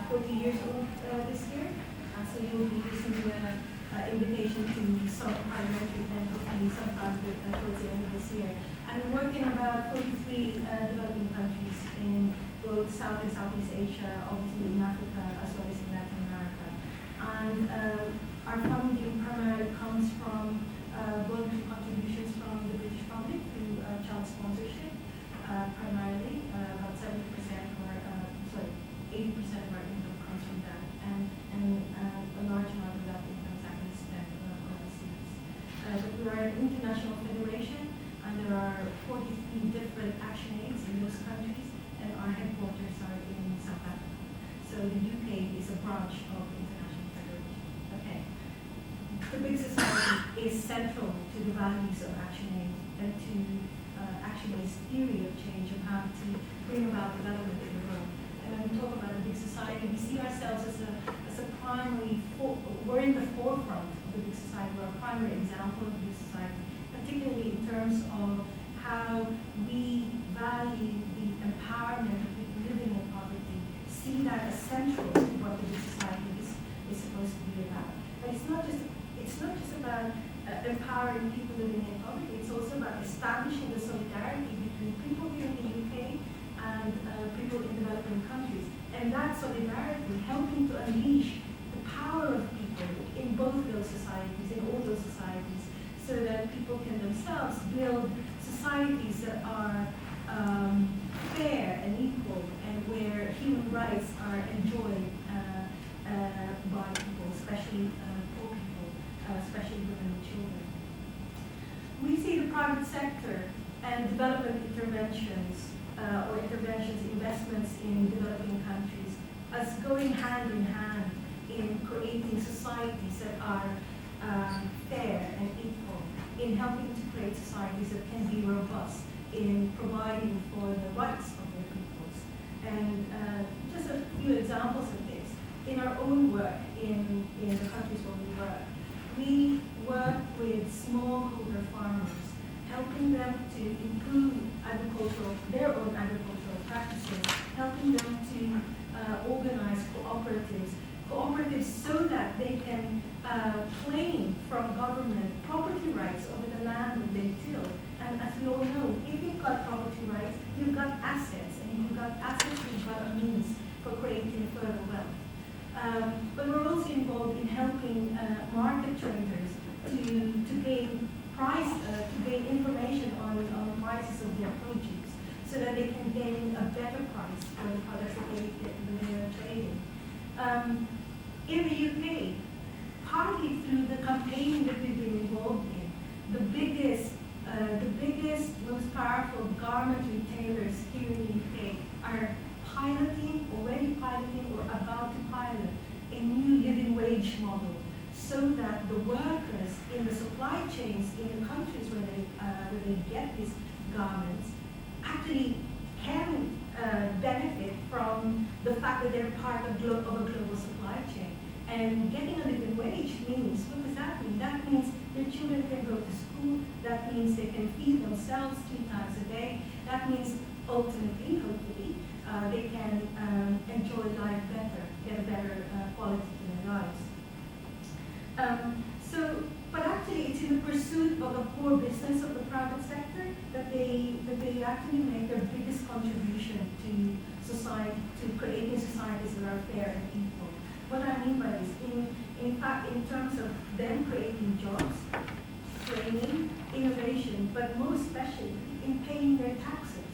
40 years old this year. So you'll be receiving an invitation to some parliamentary and hopefully sometime towards the end of this year. And we work in about 43 developing countries in both South and Southeast Asia, obviously in Africa, as well as in Latin America. And our funding primarily comes from voluntary contributions from the British public through child sponsorship, primarily. About 70% or 80% of our income comes from that, and a large amount of that income is actually spent overseas. But we are an international federation, and there are 43 different action aids in those countries, and our headquarters are in South Africa. So the UK is a branch of the International Federation. Okay. The big society is central to the values of action aid and to action-based theory of change and how to bring about development in the world. And when we talk about a big society, we see ourselves as a primary, we're in the forefront of the big society. We're a primary example of the big society, particularly in terms of how we value the empowerment of people living in poverty, see that as central to what the big society is supposed to be about. But it's not just about empowering people living in poverty, it's also about establishing the solidarity between people here in the UK and people in developing countries. And that solidarity helping to unleash the power of people in both those societies, in all those societies, so that people can themselves build societies that are fair and equal, and where human rights are enjoyed by people, especially poor people, especially women and children. We see the private sector and development interventions or investments in developing countries as going hand in hand in creating societies that are fair and equal, in helping to create societies that can be robust, in providing for the rights of their peoples. And just a few examples of this. In our own work in the countries where we work with smallholder farmers, helping them to improve their own agricultural practices, helping them to organize cooperatives so that they can claim from government property rights over the land that they till. And as we all know, if you've got property rights, you've got assets, and if you've got assets, you've got a means for creating further wealth. But we're also involved in helping market traders to gain information on the prices of their produce, so that they can gain a better price for the products that they are trading. In the UK, partly through the campaigning that we've been involved in, the biggest, most powerful garment retailers here in the UK are already piloting or about to pilot a new living wage model, so that the workers in the supply chains in the countries where they get these garments actually can benefit from the fact that they're part of a global supply chain. And getting a living wage means, what does that mean? That means their children can go to school, that means they can feed themselves 3 times a day, that means ultimately, hopefully, they can enjoy life better, get a better quality to their lives. But actually, it's in the pursuit of a core business of the private sector that they actually make their biggest contribution to society, to creating societies that are fair and equal. What I mean by this, in fact, in terms of them creating jobs, training, innovation, but most especially in paying their taxes.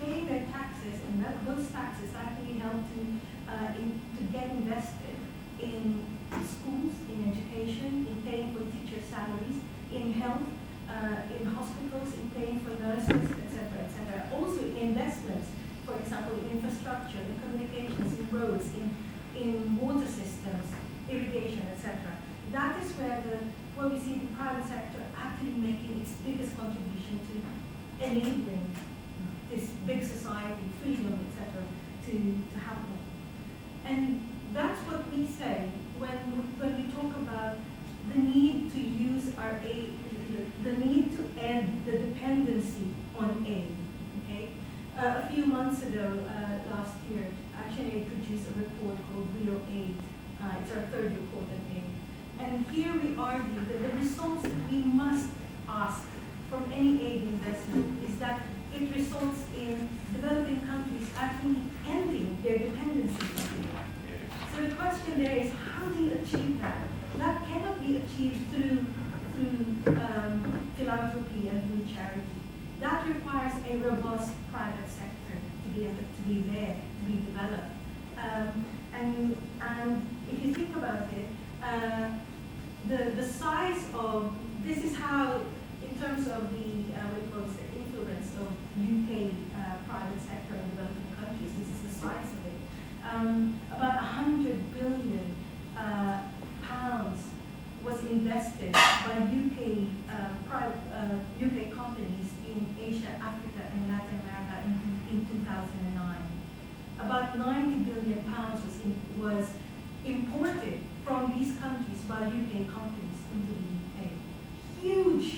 Paying their taxes, and those taxes actually help to get invested in schools, in education, in paying for teacher salaries, in health, in hospitals, in paying for nurses, etc., etc. Also investments, for example, in infrastructure, in communications, in roads, in water systems, irrigation, etc. That is where we see the private sector actually making its biggest contribution to enabling this big society, freedom, etc., to happen. And that's what we say when we talk about the need to use our aid, the need to end the dependency on aid. Okay? A few months ago, last year, Action Aid produced a report called That's our third important aim. And here we argue that the results that we must ask from any aid investment is that it results in developing countries actually ending their dependency on aid. So the question there is, how do you achieve that? That cannot be achieved through philanthropy and through charity. That requires a robust private sector to be there, to be developed. And if you think about it, the size of, this is how, in terms of the influence of UK private sector in developing countries, this is the size of it. About 100 billion pounds was invested by UK companies in Asia, Africa, and Latin America in 2009. About 90 billion pounds was imported from these countries by UK companies into the UK. Huge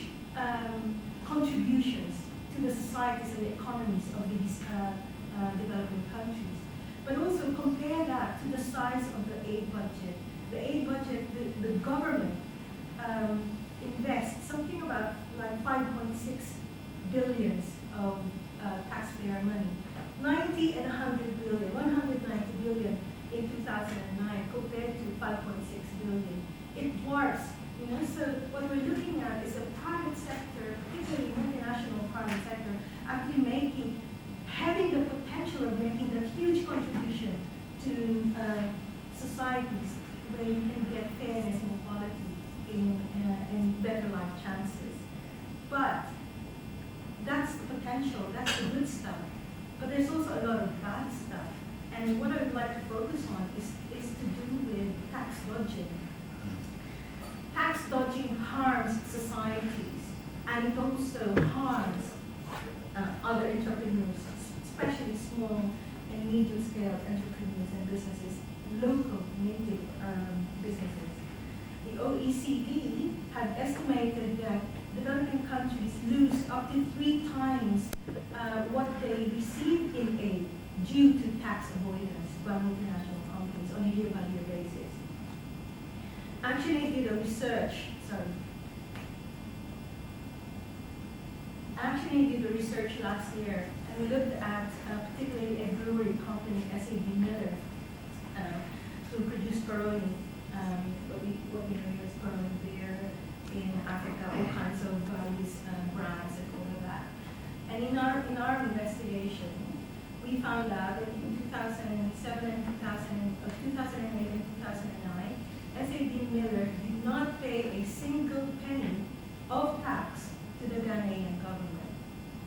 contributions to the societies and economies of these developing countries. But also compare that to the size of the aid budget. The aid budget, the government invests something about like 5.6 billions of taxpayer money. 90 and 100 billion, 190 billion in 2009 compared to 5.6 billion. It dwarfs, so what we're looking at is a private sector, particularly multinational private sector, actually having the potential of making a huge contribution to societies where you can get fairness and equality and better life chances. But that's the potential, that's the good stuff. But there's also a lot of bad stuff. And what I would like to focus on is to do with tax dodging. Tax dodging harms societies, and it also harms other entrepreneurs, especially small and medium-scale entrepreneurs and businesses, local native businesses. The OECD had estimated that developing countries lose up to 3 times what they receive in aid due to tax avoidance by multinational companies on a year-by-year basis. Actually did a research last year, and we looked at particularly a brewery company, SAB Miller, who produced Peroni, what we know here is Peroni beer in Africa, all kinds of these brands and all of that. And in our investigation, we found out that in 2007 and 2008 and 2009, SAB Miller did not pay a single penny of tax to the Ghanaian government.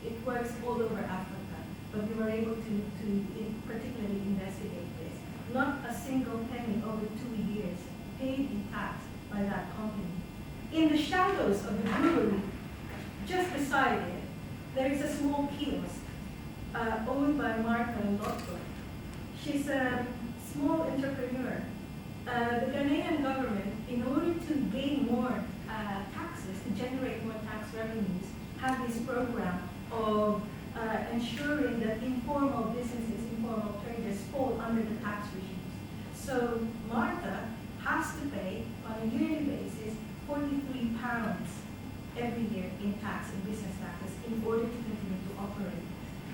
It works all over Africa, but we were able to particularly investigate this. Not a single penny over 2 years paid in tax by that company. In the shadows of the brewery, just beside it, there is a small kiosk owned by Martha Lotto. She's a small entrepreneur. The Ghanaian government, in order to gain more taxes, to generate more tax revenues, have this program of ensuring that informal businesses, informal traders fall under the tax regimes. So Martha has to pay, on a yearly basis, £43 every year in tax and business taxes in order to continue to operate.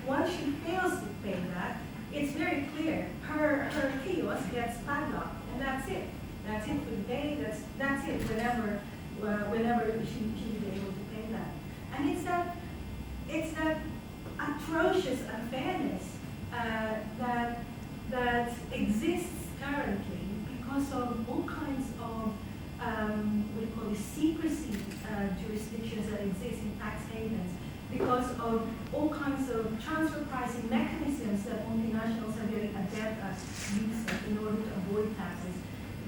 Once she fails to pay that, it's very clear. Her kiosk gets padlocked, and that's it. That's it for the day. That's it. Whenever she will be able to pay that. And it's that atrocious unfairness that exists currently because of all kinds of we call it secrecy jurisdictions that exist in tax havens, because of all kinds of transfer pricing mechanisms that multinationals are very adept at using in order to avoid taxes,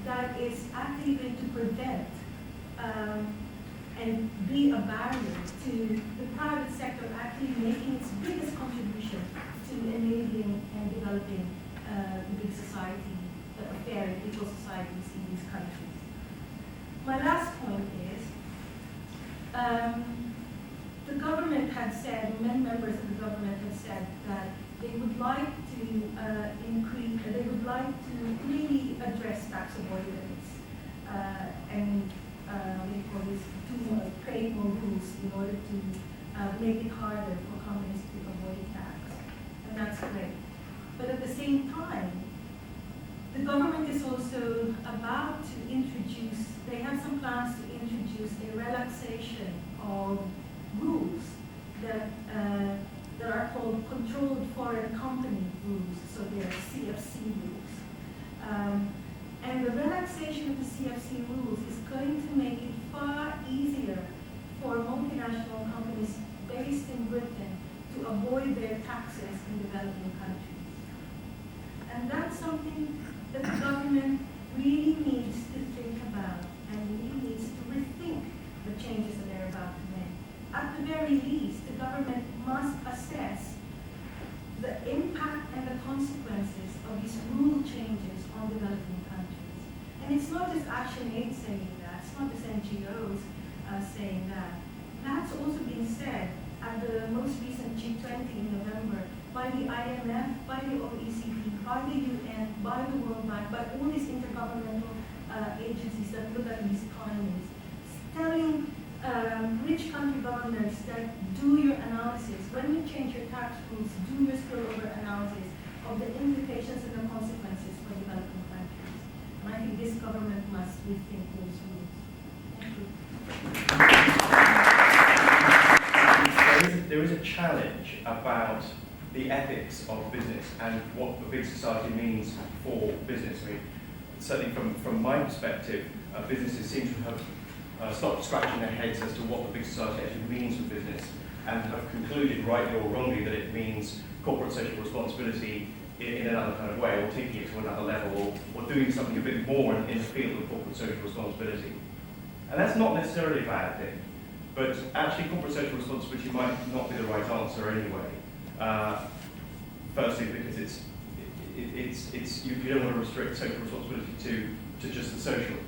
that is actually going to prevent and be a barrier to the private sector actually making its biggest contribution to enabling and developing the big society, fair and equal societies in these countries. My last point is, the government had said, many members of the government have said that they would like to really address tax avoidance rules in order to make it harder for companies to avoid tax. And that's great. But at the same time, the government is also about to introduce, they have some plans to introduce a relaxation of rules that are called controlled foreign company rules, so they are CFC rules. And the relaxation of the CFC rules is going to make it far easier for multinational companies based in Britain to avoid their taxes in developing countries. And that's something that the government really needs to think about and really needs to rethink the changes that they're about to make. At the very least, the government must assess the impact and the consequences of these rule changes on developing countries. And it's not just Action Aid saying that, it's not just NGOs saying that. That's also been said at the most recent G20 in November by the IMF, by the OECD, by the UN, by the World Bank, by all these intergovernmental agencies that look at these economies, telling rich country governors that do your analysis. When you change your tax rules, do your spillover analysis of the implications and the consequences for developing countries. And I think this government must rethink those rules. Thank you. There is a challenge about the ethics of business and what the big society means for business. I mean, certainly from my perspective, businesses seem to have stopped scratching their heads as to what the big society actually means for business, and have concluded, rightly or wrongly, that it means corporate social responsibility in another kind of way, or taking it to another level, or doing something a bit more in the field of corporate social responsibility. And that's not necessarily a bad thing, but actually corporate social responsibility might not be the right answer anyway. Firstly, because it's you don't want to restrict social responsibility to just the social.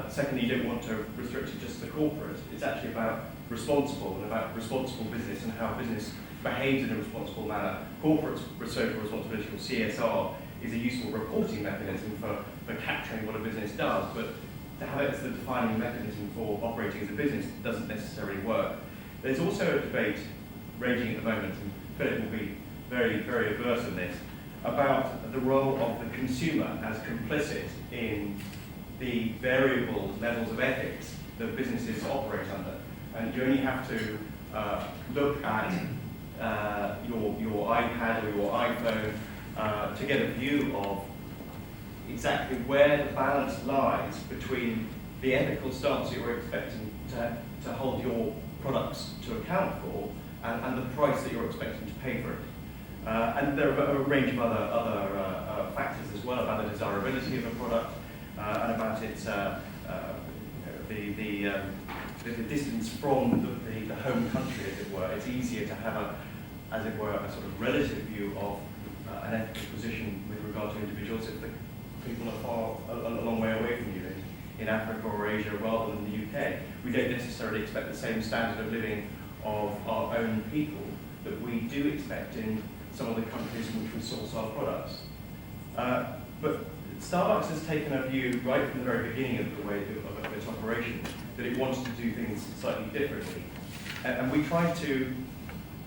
Secondly, you don't want to restrict it just to the corporate. It's actually about responsible and about responsible business and how business behaves in a responsible manner. Corporate social responsibility, or CSR, is a useful reporting mechanism for capturing what a business does, but to have it as the defining mechanism for operating as a business doesn't necessarily work. There's also a debate raging at the moment, and Phillip will be very, very averse in this, about the role of the consumer as complicit in the variable levels of ethics that businesses operate under. And you only have to look at your iPad or your iPhone to get a view of exactly where the balance lies between the ethical stance that you're expecting to hold your products to account for and the price that you're expecting to pay for it. And there are a range of other factors as well, about the desirability of a product and about its the distance from the home country, as it were. It's easier to have as it were, a sort of relative view of an ethical position with regard to individuals if the people are a long way away from you in Africa or Asia rather than the UK. We don't necessarily expect the same standard of living of our own people that we do expect in some of the countries in which we source our products. But Starbucks has taken a view right from the very beginning of the way of its operation that it wants to do things slightly differently. And we try to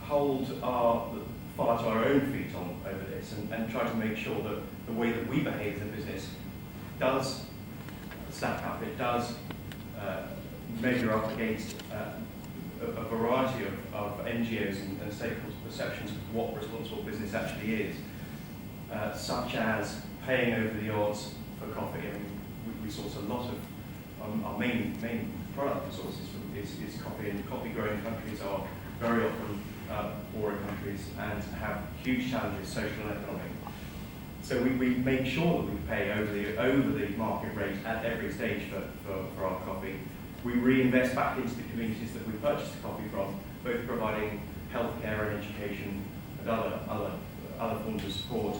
hold fire to our own feet over this and try to make sure that the way that we behave as a business does stack up, it does measure up against a variety of NGOs and stakeholders' perceptions of what responsible business actually is, such as paying over the odds for coffee. I mean, we source a lot of our main product sources is coffee, and coffee-growing countries are very often poorer countries and have huge challenges, social and economic. So we make sure that we pay over the market rate at every stage for our coffee. We reinvest back into the communities that we purchase the coffee from, both providing healthcare and education and other forms of support.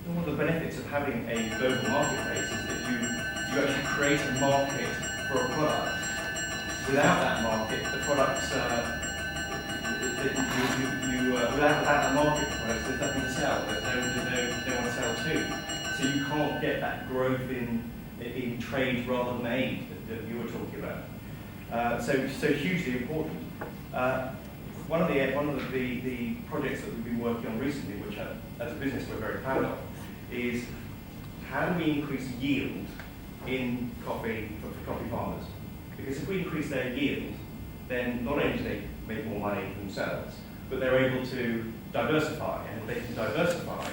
One of the benefits of having a global marketplace is that you actually create a market for a product. Without that market, the products without a market for products, there's nothing to sell. There's no one to sell to. So you can't get that growth in trade rather than aid that you were talking about. So hugely important. One of the projects that we've been working on recently, which as a business we're very proud of, is how do we increase yield in coffee for coffee farmers? Because if we increase their yield, then not only do they make more money themselves, but they're able to diversify. And if they can diversify,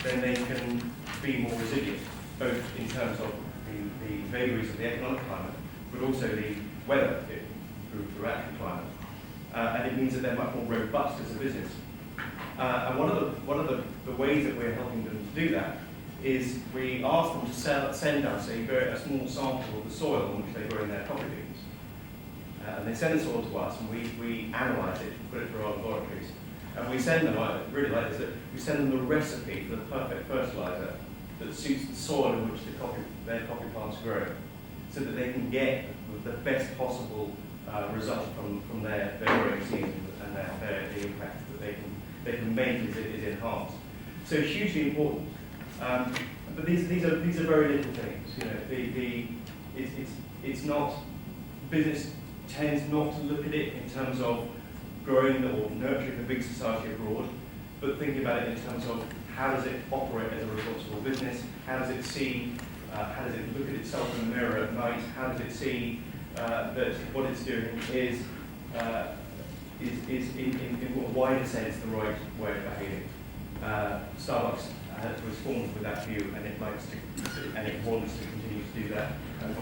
then they can be more resilient, both in terms of the vagaries of the economic climate, but also the weather throughout the climate. And it means that they're much more robust as a business. And one of the ways that we're helping them to do that is we ask them to send us a small sample of the soil in which they grow their coffee beans. And they send the soil to us, and we analyse it, put it through our laboratories. And we send them, I really like this, that we send them the recipe for the perfect fertiliser that suits the soil in which their coffee plants grow, so that they can get the best possible result from their growing season, and the impact that they can make is enhanced. So hugely important. But these are very little things. You know, it's not, business tends not to look at it in terms of growing or nurturing the big society abroad, but thinking about it in terms of how does it operate as a responsible business, how does it see, how does it look at itself in the mirror at night, how does it see that what it's doing is in a wider sense the right way of behaving. Starbucks was formed with that view, and it likes to, and it wants to continue to do that. And